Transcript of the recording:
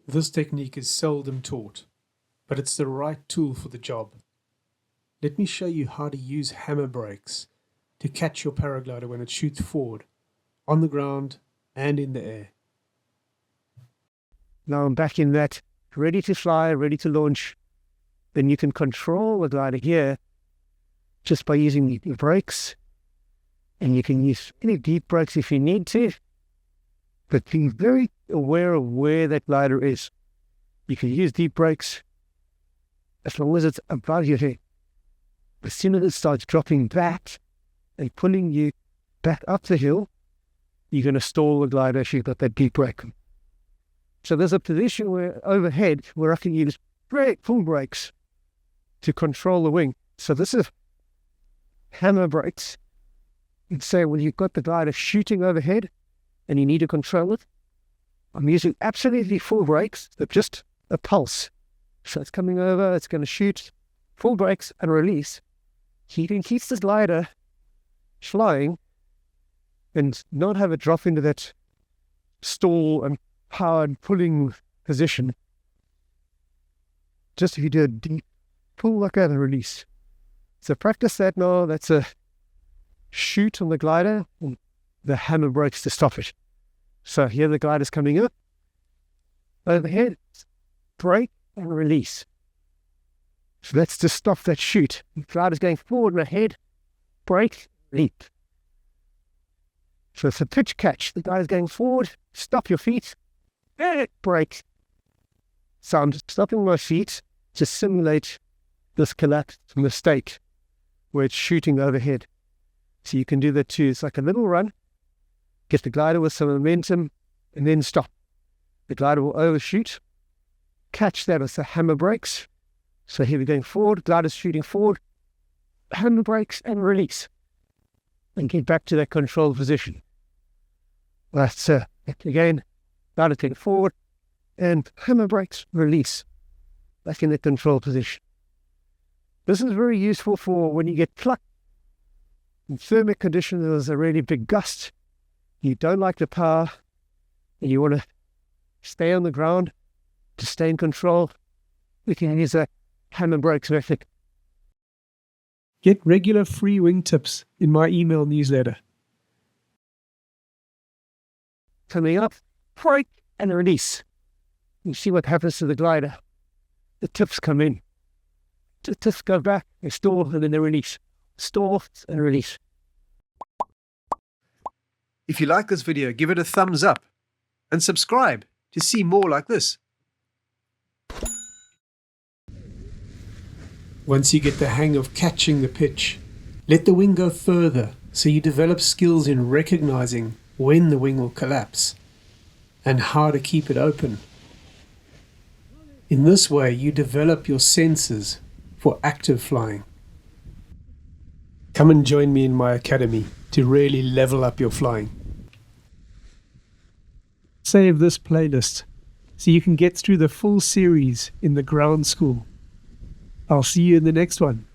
This technique is seldom taught, but it's the right tool for the job. Let me show you how to use hammer brakes to catch your paraglider when it shoots forward, on the ground and in the air. Now I'm back in that, ready to fly, ready to launch. Then you can control the glider here just by using the brakes. And you can use any deep brakes if you need to. But be very aware of where that glider is. You can use deep brakes as long as it's above your head. As soon as it starts dropping back and pulling you back up the hill, you're going to stall the glider if you've got that deep brake. So there's a position where overhead where I can use full brakes to control the wing. So this is hammer brakes. And say when you've got the glider shooting overhead and you need to control it, I'm using absolutely full brakes, but just a pulse. So it's coming over, it's going to shoot, full brakes and release. So you can keep the glider flying and not have it drop into that stall and powered pulling position. Just if you do a deep pull like that and release. So practice that now. That's a shoot on the glider and the hammer brakes to stop it. So here the glider's coming up, overhead, brake and release. So that's to stop that shoot. The glider's going forward and ahead, brake, leap. So it's a pitch catch. The glider's going forward, stop your feet, brake. So I'm just stopping my feet to simulate this collapse mistake where it's shooting overhead. So you can do that too. It's like a little run, get the glider with some momentum, and then stop. The glider will overshoot, catch that with the hammer brakes. So here we're going forward, glider's shooting forward, hammer brakes and release. And get back to that control position. That's again, glider's going forward, and hammer brakes, release. Back in the control position. This is very useful for when you get plucked. In thermic conditions, there's a really big gust. You don't like the power, and you want to stay on the ground to stay in control. We can use a hammer brakes method. Get regular free wing tips in my email newsletter. Coming up, brake and release. You see what happens to the glider. The tips come in. The tips go back, they stall, and then they release. Stall and release. If you like this video, give it a thumbs up and subscribe to see more like this. Once you get the hang of catching the pitch, let the wing go further so you develop skills in recognizing when the wing will collapse and how to keep it open. In this way, you develop your senses for active flying. Come and join me in my academy to really level up your flying. Save this playlist so you can get through the full series in the ground school. I'll see you in the next one.